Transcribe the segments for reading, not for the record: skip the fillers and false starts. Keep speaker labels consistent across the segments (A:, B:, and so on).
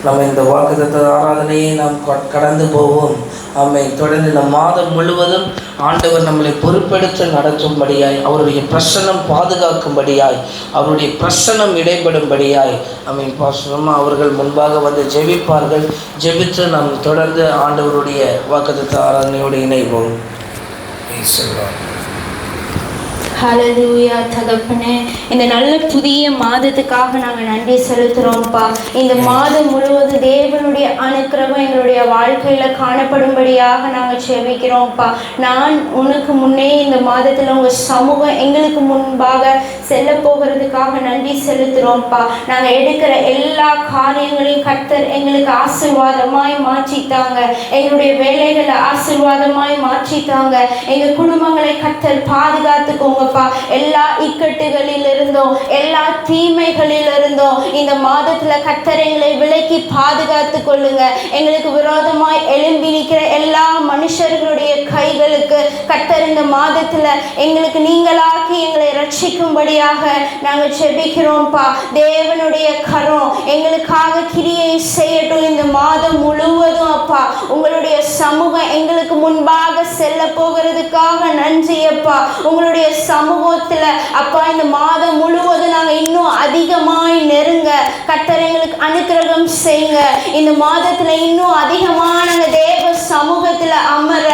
A: நம்ம இந்த வாக்குத்தத்த ஆராதனையை நாம் கடந்து போவோம். தொடர்ந்து இந்த மாதம் முழுவதும் ஆண்டவர் நம்மளை பொறுப்பெடுத்து நடத்தும்படியாய், அவருடைய பிரசன்னம் பாதுகாக்கும்படியாய், அவருடைய பிரசன்னம் இடைபடும்படியாய் பாஸ்டர் அவர்கள் முன்பாக வந்து ஜெபிப்பார்கள். ஜெபித்து நாம் தொடர்ந்து ஆண்டவருடைய வாக்குத்தத்த ஆராதனையோடு இணைவோம்.
B: ஹல்லேலூயா. தகப்பனே, இந்த நல்ல புதிய மாதத்துக்காக நாங்கள் நன்றி செலுத்துகிறோம்ப்பா. இந்த மாதம் முழுவதும் தேவனுடைய அனுக்கிரகம் எங்களுடைய வாழ்க்கையில் காணப்படும்படியாக நாங்கள் செபிக்கிறோம்ப்பா. நான் உனக்கு முன்னே இந்த மாதத்தில் உங்கள் சமூகம் எங்களுக்கு முன்பாக செல்ல போகிறதுக்காக நன்றி செலுத்துகிறோம்ப்பா. நாங்கள் எடுக்கிற எல்லா காரியங்களையும் கர்த்தர் எங்களுக்கு ஆசீர்வாதமாய் மாற்றித்தாங்க. எங்களுடைய வேலைகளை ஆசீர்வாதமாய் மாற்றித்தாங்க. எங்கள் குடும்பங்களை கர்த்தர் பாதுகாத்துக்கோங்க. எல்லா இக்கட்டுகளில் இருந்தோம், எல்லா தீமைகளில் இருந்தோம் இந்த மாதத்துல கர்த்தர் எங்களை விலக்கி பாதுகாத்து கொள்ளுங்க. எங்களுக்கு விரோதமாய் எழும்பி நிற்கிற எல்லா மனுஷர்களுடைய கைகளுக்கு கர்த்தர் இந்த மாதத்துல எங்களுக்கு நீங்களாக்கி எங்களை ரட்சிக்கும்படியாக நாங்கள் செபிக்கிறோம்ப்பா. தேவனுடைய கரம் எங்களுக்காக கிரியை செய்யட்டும் இந்த மாதம் முழுவதும். அப்பா, உங்களுடைய சமூகம் எங்களுக்கு முன்பாக செல்ல போகிறதுக்காக நன்றி அப்பா. உங்களுடைய சமூகத்துல அப்பா இந்த மாதம் முழுவதும் நாங்க இன்னும் அதிகமாய் நெருங்க கர்த்தர் எங்களுக்கு அனுக்கிரகம் செய்யுங்க. இந்த மாதத்துல இன்னும் அதிகமா நாங்க தேவ சமூகத்துல அமர,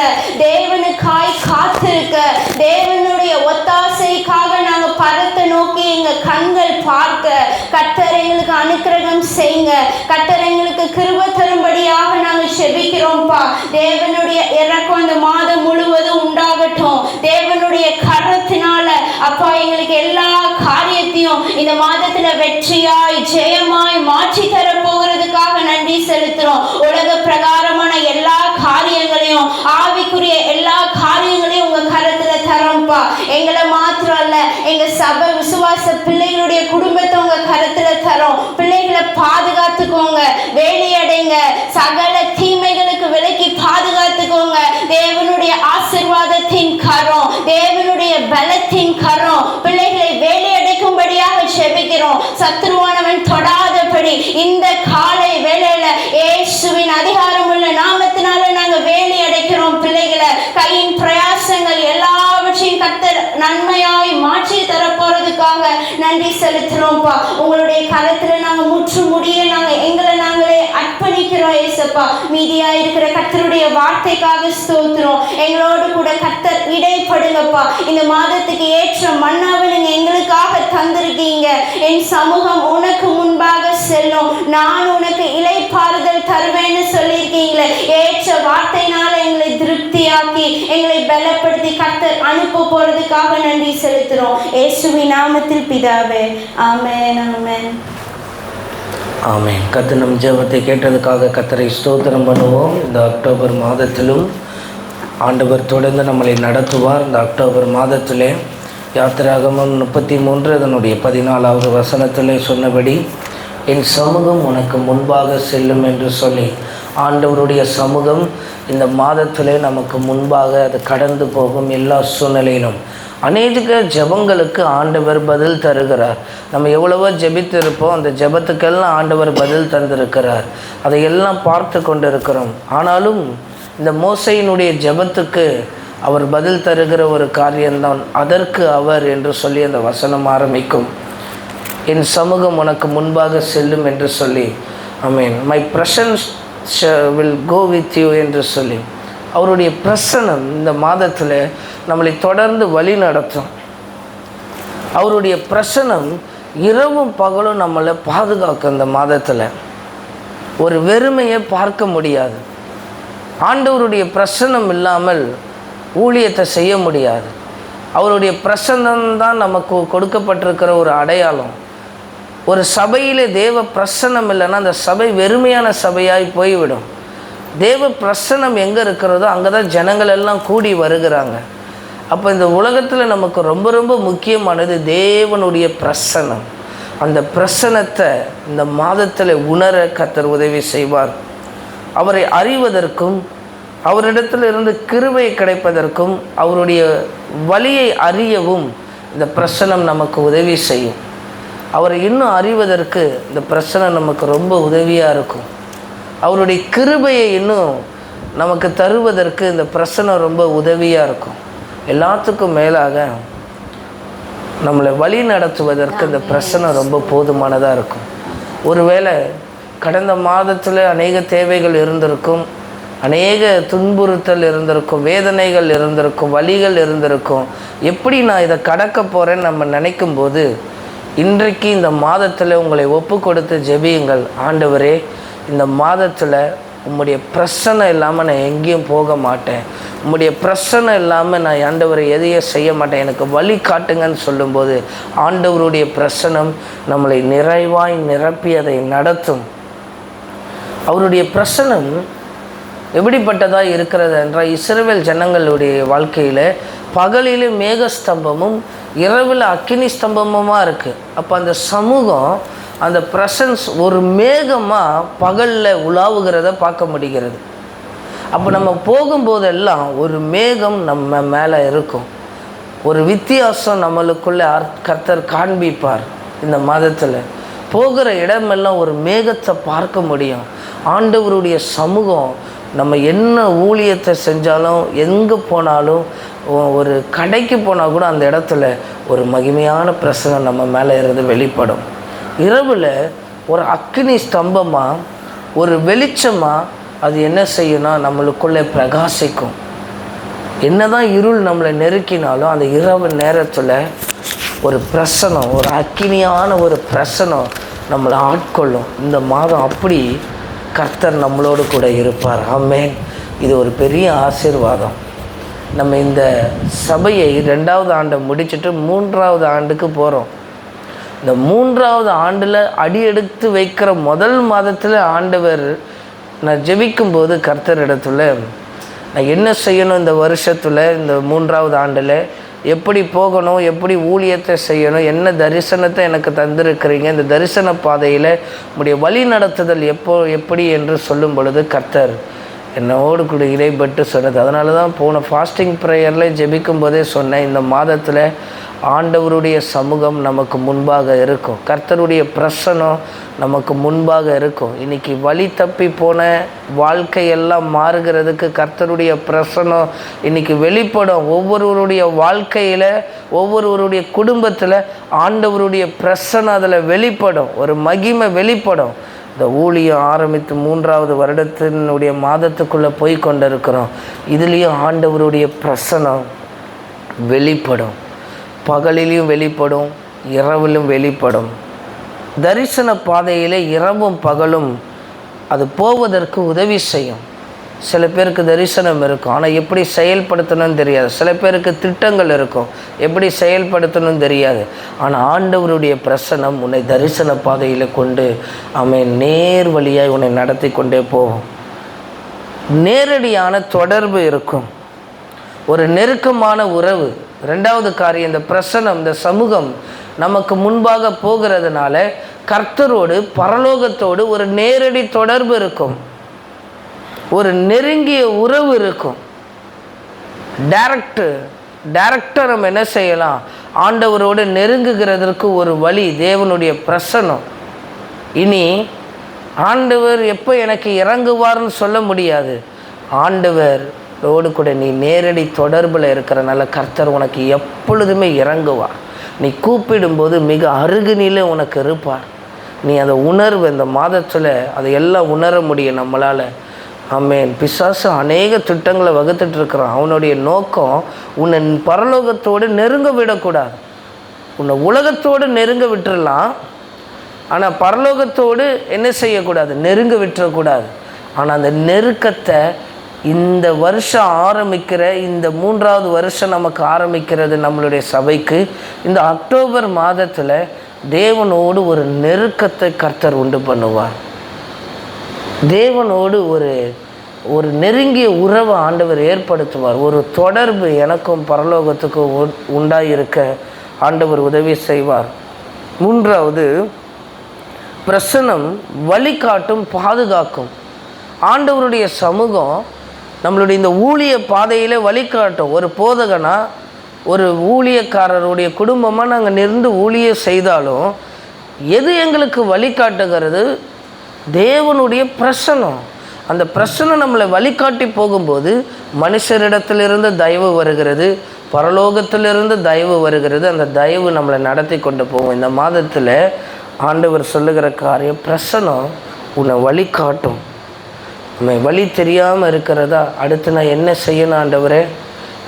B: தேவனுக்காய் காத்திருக்க, தேவனுடைய ஒத்தாசைக்காக நாங்க பரத்தை நோக்கி எங்க கண்கள் பார்க்க கர்த்தர் எங்களுக்கு அனுக்கிரகம் செய்யுங்க. கர்த்தர் எங்களுக்கு கிருபை தரும்படியாக நாங்க செபிக்கிறோம்ப்பா. தேவனுடைய இறக்கம் இந்த மாதம் முழுவதும் உண்டாகட்டும். தேவனுடைய கரத்தினால அப்பா எங்களுக்கு எல்லா காரியத்தையும் இந்த மாதத்துல வெற்றியாய் ஜெயமாய் மாற்றி தர போகிறதுக்காக நன்றி செலுத்துறோம். உலக பிரகாரமான எல்லா காரியங்களையும், ஆவிக்குரிய எல்லா காரியங்களையும் உங்க கரத்துல தரோம்ப்பா. எங்களை மாத்திரம் அல்ல, எங்க சபை விசுவாச பிள்ளைகளுடைய குடும்பத்தை உங்க கரத்துல தரோம். பிள்ளைகளை பாதுகாத்துக்கோங்க, வேலையடைங்க, சகல தீமைகளுக்கு விலக்கி பாதுகாத்துக்கோங்க. தேவனுடைய ஆசீர்வாதத்தின் கரம், தேவனுடைய பலத்தின் கரம் பிள்ளைகளை வேலையடைக்கும்படியாக செபிக்கிறோம். சத்துருவானவன் தொடாதபடி இந்த காலை வேளையில இயேசுவின் அதிகாரம் உள்ள நாமத்தினால நாங்க வேலை அடைக்கிறோம். பிள்ளைகளை கையின் பிரயாசங்கள் எல்லாவற்றையும் கர்த்தர் நன்மையாய் மாற்றி தரப்போறதுக்காக நன்றி செலுத்துறோம்ப்பா. உங்களுடைய கரத்துல நாங்க முற்று முடிய நாங்க எங்களை நாங்களே அர்ப்பணிக்கிறோம் ஏசப்பா. மீதியா இருக்கிற கர்த்தருடைய வார்த்தைக்காக ஸ்தோத்திரம். எங்களோடு கூட கர்த்தர் இடைப்படுங்கப்பா. இந்த மாதத்துக்கு ஏற்ற மன்னாவை நீங்க எங்களுக்காக தந்திருக்கீங்க. என் சமூகம் உனக்கு முன்பாக செல்லும், நான் உனக்கு இளைப்பாறுதல் தருவேன்னு சொல்லியிருக்கீங்களே. ஏற்ற வார்த்தையினால எங்களை திருப்தியாக்கி எங்களை பலப்படுத்தி கர்த்தர் அனுப்ப போறதுக்காக நன்றி செலுத்துறோம். இயேசுவின் நாமத்தில் பிதாவே, ஆமென் ஆமென்
A: ஆமென். கர்த்தர் நம் ஜெபத்தை கேட்டதுக்காக கர்த்தரை ஸ்தோத்திரம் பண்ணுவோம். இந்த அக்டோபர் மாதத்திலும் ஆண்டவர் தொடர்ந்து நம்மளை நடத்துவார். இந்த அக்டோபர் மாதத்திலே யாத்திராகமம் 33 அதனுடைய 14வது வசனத்திலே சொன்னபடி என் சமூகம் உனக்கு முன்பாக செல்லும் என்று சொல்லி ஆண்டவருடைய சமூகம் இந்த மாதத்திலே நமக்கு முன்பாக அது கடந்து போகும். எல்லா சூழ்நிலையிலும் அநேக ஜெபங்களுக்கு ஆண்டவர் பதில் தருகிறார். நம்ம எவ்வளவோ ஜெபித்து இருப்போம், அந்த ஜெபத்துக்கெல்லாம் ஆண்டவர் பதில் தந்திருக்கிறார். அதையெல்லாம் பார்த்து கொண்டு இருக்கிறோம். ஆனாலும் இந்த மோசையினுடைய ஜெபத்துக்கு அவர் பதில் தருகிற ஒரு காரியம்தான் அதற்கு அவர் என்று சொல்லி அந்த வசனம் ஆரம்பிக்கும். என் சமூகம் உனக்கு முன்பாக செல்லும் என்று சொல்லி, my presence will go with you என்று சொல்லி அவருடைய பிரசன்னம் இந்த மாதத்தில் நம்மளை தொடர்ந்து வழி நடத்தும். அவருடைய பிரசன்னம் இரவும் பகலும் நம்மளை பாதுகாக்கும். இந்த மாதத்தில் ஒரு வெறுமையை பார்க்க முடியாது. ஆண்டவருடைய பிரசன்னம் இல்லாமல் ஊழியத்தை செய்ய முடியாது. அவருடைய பிரசன்னம்தான் நமக்கு கொடுக்கப்பட்டிருக்கிற ஒரு அடையாளம். ஒரு சபையிலே தேவ பிரசன்னம் இல்லைன்னா அந்த சபை வெறுமையான சபையாய் போய்விடும். தேவ பிரசன்னம் எங்கே இருக்கிறதோ அங்கே தான் ஜனங்கள் எல்லாம் கூடி வருகிறாங்க. அப்போ இந்த உலகத்தில் நமக்கு ரொம்ப ரொம்ப முக்கியமானது தேவனுடைய பிரசன்னம். அந்த பிரசன்னத்தை இந்த மாதத்தில் உணர கர்த்தர் உதவி செய்வார். அவரை அறிவதற்கும் அவரிடத்தில் இருந்து கிருபை கிடைப்பதற்கும் அவருடைய வழியை அறியவும் இந்த பிரசன்னம் நமக்கு உதவி செய்யும். அவரை இன்னும் அறிவதற்கு இந்த பிரச்சனை நமக்கு ரொம்ப உதவியாக இருக்கும். அவருடைய கிருபையை இன்னும் நமக்கு தருவதற்கு இந்த பிரச்சனை ரொம்ப உதவியாக இருக்கும். எல்லாத்துக்கும் மேலாக நம்மளை வழி நடத்துவதற்கு இந்த பிரச்சனை ரொம்ப போதுமானதாக இருக்கும். ஒருவேளை கடந்த மாதத்தில் அநேக தேவைகள் இருந்திருக்கும், அநேக துன்புறுத்தல் இருந்திருக்கும், வேதனைகள் இருந்திருக்கும், வலிகள் இருந்திருக்கும். எப்படி நான் இதை கடக்க போகிறேன்னு நம்ம நினைக்கும் போது இன்றைக்கு இந்த மாதத்தில் உங்களை ஒப்பு கொடுத்து ஜெபியுங்கள். ஆண்டவரே, இந்த மாதத்தில் உம்முடைய பிரச்சனை இல்லாமல் நான் எங்கேயும் போக மாட்டேன், உம்முடைய பிரச்சனை இல்லாமல் நான் ஆண்டவரை எதையும் செய்ய மாட்டேன், எனக்கு வழி காட்டுங்கன்னு சொல்லும்போது ஆண்டவருடைய பிரசனம் நம்மளை நிறைவாய் நிரப்பி அதை நடத்தும். அவருடைய பிரசனம் எப்படிப்பட்டதாக இருக்கிறது என்றால், இஸ்ரவேல் ஜனங்களுடைய வாழ்க்கையில் பகலில் மேகஸ்தம்பமும் இரவில் அக்கினி ஸ்தம்பமுமாக இருக்குது. அப்போ அந்த சமூகம், அந்த ப்ரெசன்ஸ் ஒரு மேகமாக பகலில் உலாவுகிறத பார்க்க முடிகிறது. அப்போ நம்ம போகும்போதெல்லாம் ஒரு மேகம் நம்ம மேலே இருக்கும். ஒரு வித்தியாசம் நம்மளுக்குள்ளே கர்த்தர் காண்பிப்பார். இந்த மாதத்தில் போகிற இடமெல்லாம் ஒரு மேகத்தை பார்க்க முடியும். ஆண்டவருடைய சமூகம் நம்ம என்ன ஊழியத்தை செஞ்சாலும், எங்கே போனாலும், ஒரு கடைக்கு போனால் கூட அந்த இடத்துல ஒரு மகிமையான பிரசனம் நம்ம மேலே இருந்து வெளிப்படும். இரவில் ஒரு அக்கினி ஸ்தம்பமாக, ஒரு வெளிச்சமாக அது என்ன செய்யும்னா நம்மளுக்குள்ளே பிரகாசிக்கும். என்னதான் இருள் நம்மளை நெருக்கினாலும் அந்த இரவு நேரத்தில் ஒரு பிரசனம், ஒரு அக்கினியான ஒரு பிரசனம் நம்மளை ஆட்கொள்ளும். இந்த மாதம் அப்படி கர்த்தர் நம்மளோடு கூட இருப்பார். ஆமென். இது ஒரு பெரிய ஆசீர்வாதம். நம்ம இந்த சபையை 2வது ஆண்டை முடிச்சுட்டு 3வது ஆண்டுக்கு போகிறோம். இந்த 3வது ஆண்டில் அடியெடுத்து வைக்கிற முதல் மாதத்தில் ஆண்டவர், நான் ஜெபிக்கும்போது கர்த்தர் இடத்துல நான் என்ன செய்யணும், இந்த வருஷத்தில், இந்த 3வது ஆண்டில் எப்படி போகணும், எப்படி ஊழியத்தை செய்யணும், என்ன தரிசனத்தை எனக்கு தந்திருக்கிறீங்க, இந்த தரிசன பாதையில் உடைய வழி நடத்துதல் எப்படி என்று சொல்லும் பொழுது கர்த்தர் என்னோடு கூட இடைப்பட்டு சொன்னது. அதனால தான் போன ஃபாஸ்டிங் ப்ரேயரில் ஜெபிக்கும் போதே சொன்னேன், இந்த மாதத்தில் ஆண்டவருடைய சமூகம் நமக்கு முன்பாக இருக்கும், கர்த்தருடைய பிரசனம் நமக்கு முன்பாக இருக்கும். இன்றைக்கி வழி தப்பி போன வாழ்க்கையெல்லாம் மாறுகிறதுக்கு கர்த்தருடைய பிரசனம் இன்றைக்கி வெளிப்படும். ஒவ்வொருவருடைய வாழ்க்கையில், ஒவ்வொருவருடைய குடும்பத்தில் ஆண்டவருடைய பிரசனம் அதில் வெளிப்படும், ஒரு மகிமை வெளிப்படும். இந்த ஊழியம் ஆரம்பித்து 3வது வருடத்தினுடைய மாதத்துக்குள்ளே போய் கொண்டிருக்கிறோம். இதுலேயும் ஆண்டவருடைய பிரசனம் வெளிப்படும். பகலிலும் வெளிப்படும், இரவிலும் வெளிப்படும். தரிசன பாதையில் இரவும் பகலும் அது போவதற்கு உதவி செய்யும். சில பேருக்கு தரிசனம் இருக்கும், ஆனால் எப்படி செயல்படுத்தணும்னு தெரியாது. சில பேருக்கு திட்டங்கள் இருக்கும், எப்படி செயல்படுத்தணும்னு தெரியாது. ஆனால் ஆண்டவருடைய பிரசனம் உன்னை தரிசன பாதையில் கொண்டு அவன் நேர் வழியாய் உன்னை நடத்தி கொண்டே போகும். நேரடியான தொடர்பு இருக்கும், ஒரு நெருக்கமான உறவு. 2வது காரியம், இந்த பிரசனம், இந்த சமூகம் நமக்கு முன்பாக போகிறதுனால கர்த்தரோடு, பரலோகத்தோடு ஒரு நேரடி தொடர்பு இருக்கும், ஒரு நெருங்கிய உறவு இருக்கும். டைரக்டாக நம்ம என்ன செய்யலாம், ஆண்டவரோடு நெருங்குகிறதற்கு ஒரு வழி தேவனுடைய பிரசனம். இனி ஆண்டவர் எப்போ எனக்கு இறங்குவார்னு சொல்ல முடியாது. ஆண்டவரோடு கூட நீ நேரடி தொடர்பில் இருக்கிறனால கர்த்தர் உனக்கு எப்பொழுதுமே இறங்குவார். நீ கூப்பிடும்போது மிக அருகினிலே உனக்கு இருப்பார். நீ அதை உணர்வு, இந்த மாதத்தில் அதை எல்லாம் உணர முடியும் நம்மளால். ஆமென். பிசாசு அநேக திட்டங்களை வகுத்துட்ருக்கிறான். அவனுடைய நோக்கம் உன்னை பரலோகத்தோடு நெருங்க விடக்கூடாது. உன்னை உலகத்தோடு நெருங்க விட்டுடலாம், ஆனால் பரலோகத்தோடு என்ன செய்யக்கூடாது, நெருங்க விட்டுறக்கூடாது. ஆனால் அந்த நெருக்கத்தை இந்த வருஷம் ஆரம்பிக்கிற, இந்த 3வது வருஷம் நமக்கு ஆரம்பிக்கிறது நம்மளுடைய சபைக்கு, இந்த அக்டோபர் மாதத்தில் தேவனோடு ஒரு நெருக்கத்தை கர்த்தர் உண்டு பண்ணுவார். தேவனோடு ஒரு நெருங்கிய உறவை ஆண்டவர் ஏற்படுத்துவார். ஒரு தொடர்பு எனக்கும் பரலோகத்துக்கும் உண்டாயிருக்க ஆண்டவர் உதவி செய்வார். 3வது, பிரசனம் வழிகாட்டும், பாதுகாக்கும். ஆண்டவருடைய சமூகம் நம்மளுடைய இந்த ஊழிய பாதையில் வழிகாட்டும். ஒரு போதகனா, ஒரு ஊழியக்காரருடைய குடும்பமாக நாங்கள் நின்று ஊழியம் செய்தாலும் எது எங்களுக்கு வழிகாட்டுகிறது? தேவனுடைய பிரசன்னம். அந்த பிரசன்னம் நம்மளை வழிகாட்டி போகும்போது மனுஷரிடத்திலிருந்து தயவு வருகிறது, பரலோகத்திலிருந்து தயவு வருகிறது. அந்த தயவு நம்மளை நடத்தி கொண்டு போகும். இந்த மாதத்தில் ஆண்டவர் சொல்லுகிற காரியம், பிரசன்னம் உன்னை வழிகாட்டும். நம்ம வழி தெரியாமல் இருக்கிறதா, அடுத்து நான் என்ன செய்யணும் ஆண்டவரே,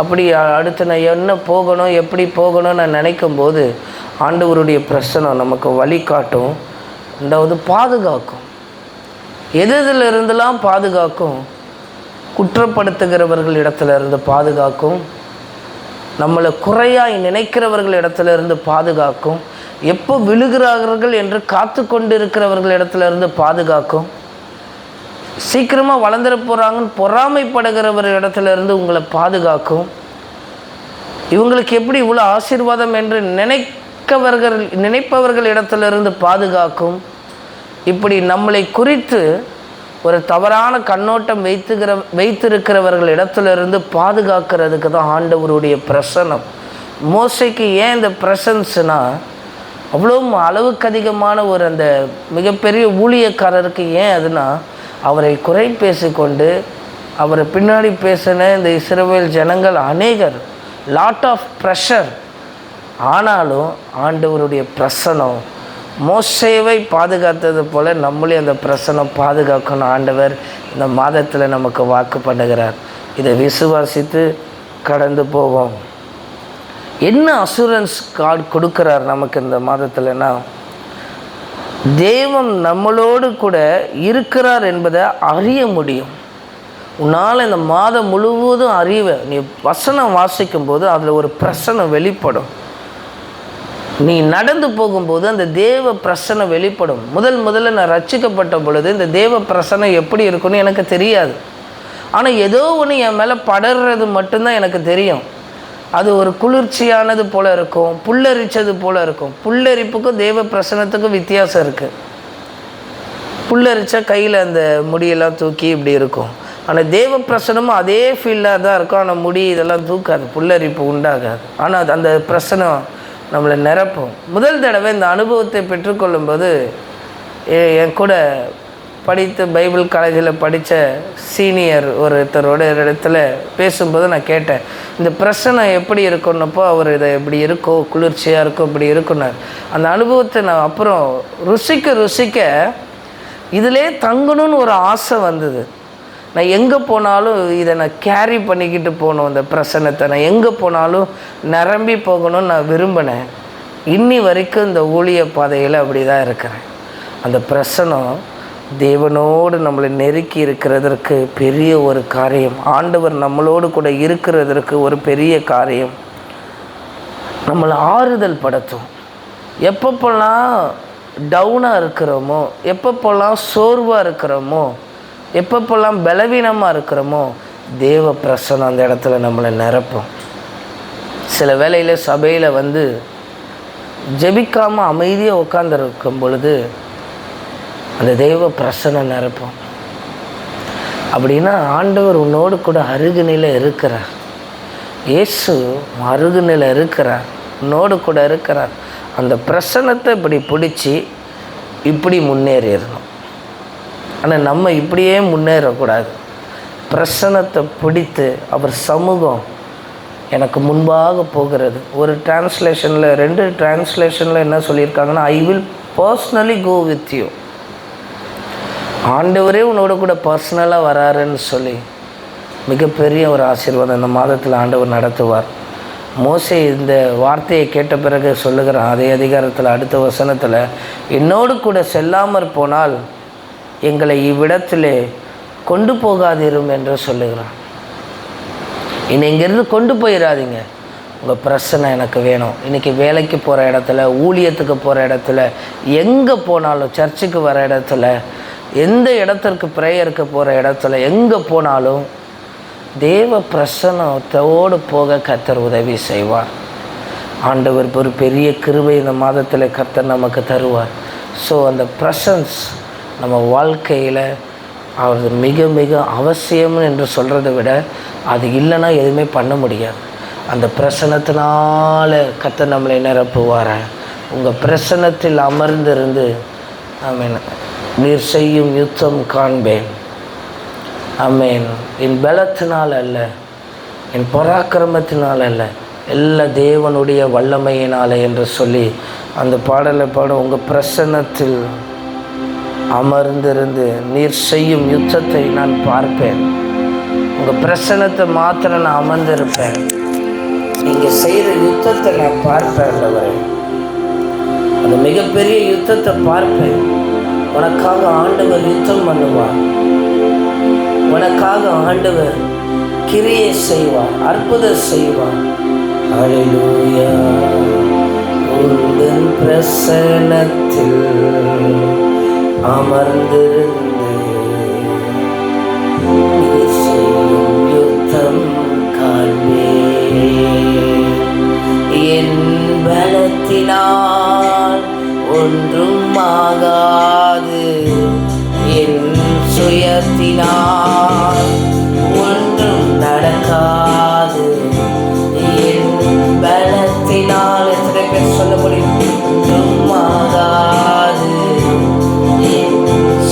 A: அப்படி அடுத்து நான் என்ன போகணும், எப்படி போகணும்னு நான் நினைக்கும் போது ஆண்டவருடைய பிரசன்னம் நமக்கு வழிகாட்டும். ரெண்டாவது பாதுகாக்கும். எதில் இருந்தெல்லாம் பாதுகாக்கும்? குற்றப்படுத்துகிறவர்கள் இடத்துல இருந்து பாதுகாக்கும், நம்மளை குறையாய் நினைக்கிறவர்கள் இடத்துல இருந்து பாதுகாக்கும், எப்போ விழுகிறார்கள் என்று காத்து கொண்டு இருக்கிறவர்கள் இடத்துல இருந்து பாதுகாக்கும், சீக்கிரமாக வளர்ந்துட போகிறாங்கன்னு பொறாமைப்படுகிறவர் இடத்துல இருந்து உங்களை பாதுகாக்கும். இவங்களுக்கு எப்படி இவ்வளோ ஆசீர்வாதம் என்று நினைப்பவர்கள் இடத்திலிருந்து பாதுகாக்கும். இப்படி நம்மளை குறித்து ஒரு தவறான கண்ணோட்டம் வைத்திருக்கிறவர்கள் இடத்துலேருந்து பாதுகாக்கிறதுக்கு தான் ஆண்டவருடைய பிரசன்னம். மோசைக்கு ஏன் இந்த பிரசன்ஸ்னால், அவ்வளோ அளவுக்கு அதிகமான ஒரு அந்த மிகப்பெரிய ஊழியக்காரருக்கு ஏன் அதுனா, அவரை குறை பேசிக்கொண்டு அவரை பின்னாடி பேசின இந்த இஸ்ரவேல் ஜனங்கள் அநேகர், லாட் ஆஃப் ப்ரெஷர். ஆனாலும் ஆண்டவருடைய பிரசன்னம் மோசேவை பாதுகாத்தது போல் நம்மளே அந்த பிரசன்னம் பாதுகாக்கணும். ஆண்டவர் இந்த மாதத்தில் நமக்கு வாக்கு பண்ணுகிறார். இதை விசுவாசித்து கடந்து போவோம். என்ன அசூரன்ஸ் கார்டு கொடுக்குறார் நமக்கு இந்த மாதத்தில்னா, தேவன் நம்மளோடு கூட இருக்கிறார் என்பதை அறிய முடியும். உன்னால் இந்த மாதம் முழுவதும் அறிவ, நீ வசனம் வாசிக்கும்போது அதில் ஒரு பிரசன்னம் வெளிப்படும். நீ நடந்து போகும்போது அந்த தேவ பிரசன்னம் வெளிப்படும். முதல்ல நான் ரட்சிக்கப்பட்ட பொழுது இந்த தேவ பிரசன்னம் எப்படி இருக்குன்னு எனக்கு தெரியாது. ஆனால் ஏதோ ஒன்று என் மேலே படர்றது மட்டும்தான் எனக்கு தெரியும். அது ஒரு குளிர்ச்சியானது போல் இருக்கும், புல்லரிச்சது போல் இருக்கும். புல்லரிப்புக்கும் தேவ பிரசன்னத்துக்கும் வித்தியாசம் இருக்குது. புல்லரிச்சா கையில் அந்த முடியெல்லாம் தூக்கி இப்படி இருக்கும். ஆனால் தேவ பிரசனமும் அதே ஃபீல்டாக தான் இருக்கும். ஆனால் முடி இதெல்லாம் தூக்காது, புல்லரிப்பு உண்டாகாது. ஆனால் அந்த பிரசனம் நம்மளை நிரப்பும். முதல் தடவை இந்த அனுபவத்தை பெற்றுக்கொள்ளும்போது என் கூட படித்து பைபிள் காலேஜில் படித்த சீனியர் ஒருத்தரோட இடத்துல பேசும்போது நான் கேட்டேன், இந்த பிரசனம் எப்படி இருக்குன்னப்போ அவர் இதை இப்படி இருக்கோ, குளிர்ச்சியாக இருக்கும், இப்படி இருக்குன்னார். அந்த அனுபவத்தை நான் அப்புறம் ருசிக்க இதிலே தங்கணும்னு ஒரு ஆசை வந்தது. நான் எங்கே போனாலும் இதை நான் கேரி பண்ணிக்கிட்டு போகணும். இந்த பிரசன்னத்தை நான் எங்கே போனாலும் நிரம்பி போகணும்னு நான் விரும்பினேன். இன்னி வரைக்கும் இந்த ஊழிய பாதையில் அப்படி தான் இருக்கிறேன். அந்த பிரசனம் தேவனோடு நம்மளை நெருக்கி இருக்கிறதற்கு பெரிய ஒரு காரியம். ஆண்டவர் நம்மளோடு கூட இருக்கிறதற்கு ஒரு பெரிய காரியம். நம்மளை ஆறுதல் படுத்தும். எப்பப்போல்லாம் டவுனாக இருக்கிறோமோ, எப்பப்போல்லாம் சோர்வாக இருக்கிறோமோ, எப்பப்போல்லாம் பலவீனமாக இருக்கிறோமோ, தேவ பிரசனம் அந்த இடத்துல நம்மளை நிரப்பும். சில வேளையில் சபையில் வந்து ஜெபிக்காமல் அமைதியாக உட்காந்துருக்கும் பொழுது அந்த தெய்வ பிரசன்னம் நிரப்பும். அப்படின்னா ஆண்டவர் உன்னோடு கூட அருகினில் இருக்கிறார். இயேசு அருகினில் இருக்கிறார், உன்னோடு கூட இருக்கிறார். அந்த பிரசன்னத்தை இப்படி பிடிச்சி இப்படி முன்னேறிடணும். ஆனால் நம்ம இப்படியே முன்னேறக்கூடாது. பிரசன்னத்தை பிடித்து அவர் சமூகம் எனக்கு முன்பாக போகிறது. ஒரு டிரான்ஸ்லேஷனில், 2 டிரான்ஸ்லேஷனில் என்ன சொல்லியிருக்காங்கன்னா, I will personally go with you. ஆண்டவரே உன்னோட கூட பர்சனலாக வராருன்னு சொல்லி மிகப்பெரிய ஒரு ஆசீர்வாதம் இந்த மாதத்தில் ஆண்டவர் நடத்துவார். மோசே இந்த வார்த்தையை கேட்ட பிறகு சொல்லுகிறான் அதே அதிகாரத்தில் அடுத்த வசனத்தில், என்னோடு கூட செல்லாமற் போனால் எங்களை இவ்விடத்திலே கொண்டு போகாதிரும் என்று சொல்லுகிறான். இன்னும் இங்கேருந்து கொண்டு போயிடாதீங்க, உங்கள் பிரச்சனை எனக்கு வேணும். இன்றைக்கி வேலைக்கு போகிற இடத்துல, ஊழியத்துக்கு போகிற இடத்துல, எங்கே போனாலும், சர்ச்சுக்கு வர இடத்துல, எந்த இடத்திற்கு ப்ரேயருக்கு போகிற இடத்துல, எங்கே போனாலும் தேவ பிரசன்னத்தோடு போக கர்த்தர் உதவி செய்வார். ஆண்டவர் ஒரு பெரிய கிருபை இந்த மாதத்தில் கர்த்தர் நமக்கு தருவார். ஸோ அந்த ப்ரெசன்ஸ் நம்ம வாழ்க்கையில் அது மிக மிக அவசியம் என்று சொல்கிறத விட, அது இல்லைன்னா எதுவுமே பண்ண முடியாது. அந்த பிரசன்னத்தினால கர்த்தர் நம்மளை நிரப்புவார். உங்கள் பிரசன்னத்தில் அமர்ந்திருந்து ஆமென் நீர் செய்யும் யுத்தம் காண்பேன். ஆமென். என் பலத்தினால் அல்ல, என் பராக்கிரமத்தினால் அல்ல, எல்லா தேவனுடைய வல்லமையினால் என்று சொல்லி அந்த பாடலை பாட உங்கள் பிரசன்னத்தில் அமர்ந்திருந்து நீர் செய்யும் யுத்தத்தை நான் பார்ப்பேன். உங்கள் பிரசன்னத்தை மாத்திரம் நான் அமர்ந்திருப்பேன். நீங்கள் செய்கிற யுத்தத்தை நான் பார்ப்பேன் ஆண்டவரே. அந்த மிகப்பெரிய யுத்தத்தை பார்ப்பேன். உனக்காக ஆண்டவர் யுத்தம் பண்ணுவார். உனக்காக ஆண்டவர் கிரியை செய்வார், அற்புதம் செய்வார். அல்லேலூயா. உந்தன் பிரசன்னத்தில் அமர்ந்திருந்து நீர் செய்யும் யுத்தம் காண்பேன். என் பலத்தினால் ஒன்றும் ஆகாது, என் சுயத்தினால் ஒன்றும் நடக்காது. என் பலத்தினால் எத்தனை பேர் சொல்ல முடியும்? ஒன்றும் ஆகாது, என்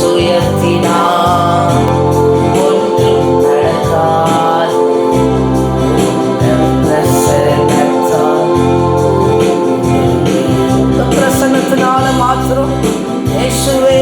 A: சுயத்தினால் ஒன்றும் நடக்காது. பிரசன்னத்தினால மாத்திரம் இயேசுவே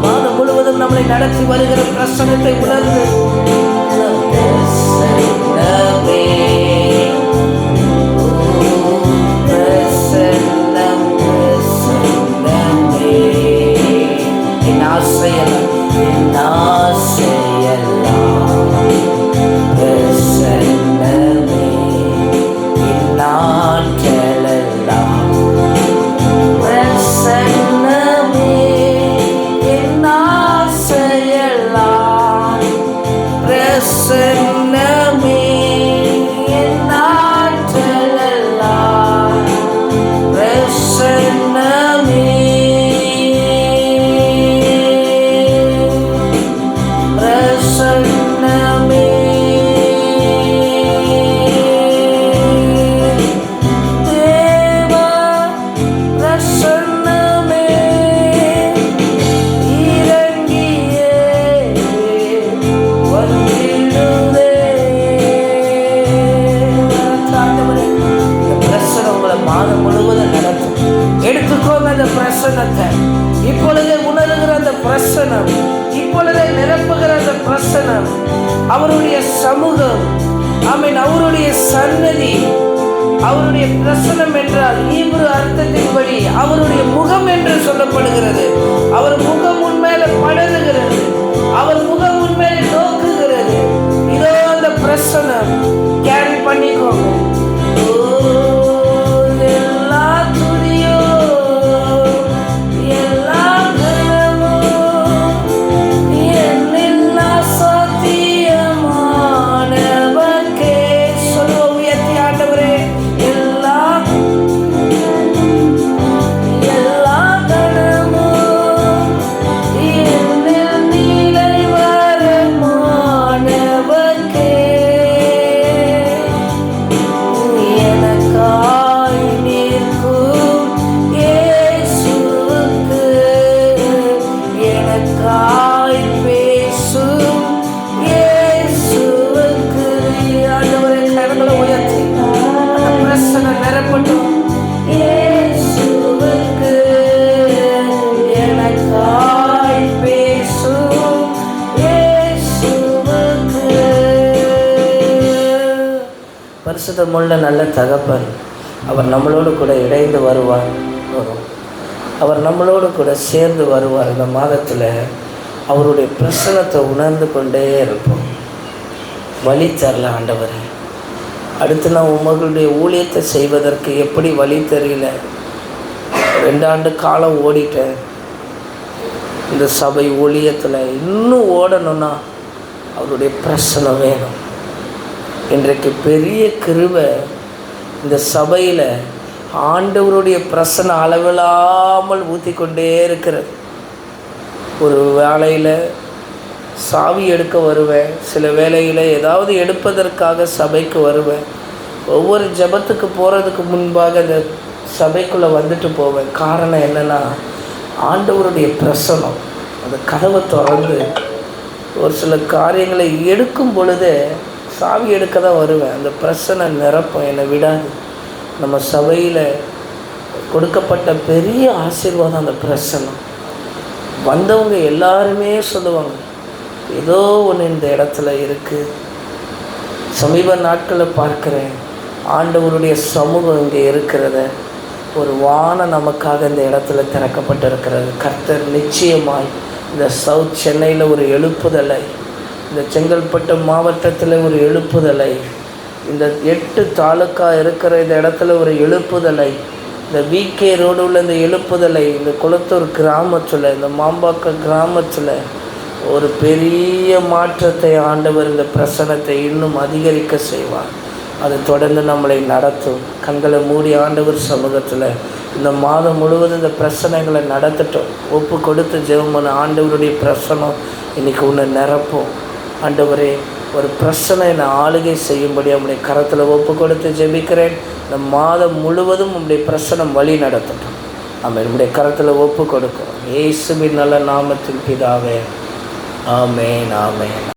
A: மாதம் முழுவதும் நம்மளை நடத்தி வருகிற பிரசன்னத்தை உணர்ந்து இப்பொழுதே உணர்கிற அந்த பிரசனம், இப்பொழுதே நிரப்புகிற அந்த பிரசனம், அவருடைய சமூகம், ஆமென், அவருடைய சன்னதி, அவருடைய பிரசனம் என்றால் ஈப்ரு அர்த்தத்தின்படி அவருடைய முகம் என்று சொல்லப்படுகிறது. அவர் முகம் உன்மேல படருகிறது, அவர் முகம் உன்மேல நோக்குகிறது. இதோ அந்த பிரசனம் கேரி பண்ணிக்கோங்க. பரிசுத்தமுள்ள நல்ல தகப்பன், அவர் நம்மளோடு கூட இணைந்து வருவார், அவர் நம்மளோடு கூட சேர்ந்து வருவார். இந்த மாதத்தில் அவருடைய பிரசனத்தை உணர்ந்து கொண்டே இருப்போம். வழி தரல ஆண்டவர். அடுத்து நான் உங்களுடைய ஊழியத்தை செய்வதற்கு எப்படி வழி தெரியல. 2 ஆண்டு காலம் ஓடிட்டேன். இந்த சபை ஊழியத்தில் இன்னும் ஓடணும்னா அவருடைய பிரசனம் வேணும். இன்றைக்கு பெரிய கிருபை இந்த சபையில் ஆண்டவருடைய பிரசனம் அளவில்லாமல் ஊற்றிக்கொண்டே இருக்கிறது. ஒரு வேளையில் சாவி எடுக்க வருவேன், சில வேளையில் ஏதாவது எடுப்பதற்காக சபைக்கு வருவேன். ஒவ்வொரு ஜெபத்துக்கு போகிறதுக்கு முன்பாக இந்த சபைக்குள்ளே வந்துட்டு போவேன். காரணம் என்னென்னா, ஆண்டவருடைய பிரசனம் அந்த கதவை திறந்து ஒரு சில காரியங்களை எடுக்கும் பொழுது சாவி எடுக்க தான் வருவேன். அந்த பிரசனம் நிரப்பம் என்னை விடாது. நம்ம சபையில் கொடுக்கப்பட்ட பெரிய ஆசீர்வாதம் அந்த பிரசனம். வந்தவங்க எல்லாருமே சொல்லுவாங்க, ஏதோ ஒன்று இந்த இடத்துல இருக்குது. சமீப நாட்களில் பார்க்குறேன், ஆண்டவருடைய சமூகம் இங்கே இருக்கிறத, ஒரு வானம் நமக்காக இந்த இடத்துல திறக்கப்பட்டிருக்கிறது. கர்த்தர் நிச்சயமாய் இந்த சவுத் சென்னையில் ஒரு எழுப்புதலை, இந்த செங்கல்பட்டு மாவட்டத்தில் ஒரு எழுப்புதலை, இந்த 8 தாலுக்கா இருக்கிற இந்த இடத்துல ஒரு எழுப்புதலை, இந்த விகே ரோடு உள்ள இந்த எழுப்புதலை, இந்த குளத்தூர் கிராமத்தில், இந்த மாம்பாக்கம் கிராமத்தில் ஒரு பெரிய மாற்றத்தை ஆண்டவர் இந்த பிரசனத்தை இன்னும் அதிகரிக்க செய்வார். அது தொடர்ந்து நம்மளை நடத்தும். கண்களை மூடி ஆண்டவர் சமூகத்தில் இந்த மாதம் முழுவதும் இந்த பிரசனங்களை நடத்தட்டும். ஒப்பு கொடுத்து ஜெபம் பண்ண, ஆண்டவருடைய பிரசனம் இன்றைக்கி ஒன்று நிரப்போம். ஆண்டவரே, ஒரு பிரசனை என்னை ஆளுகை செய்யும்படி உம்முடைய கரத்தில் ஒப்பு கொடுத்து ஜெபிக்கிறேன். இந்த மாதம் முழுவதும் உம்முடைய பிரசனம் வழி நடத்தட்டும். ஆமென். உம்முடைய கரத்தில் ஒப்பு கொடுக்கிறோம். இயேசுவின் நல்ல நாமத்தின் பிதாவே, ஆமென், ஆமென்.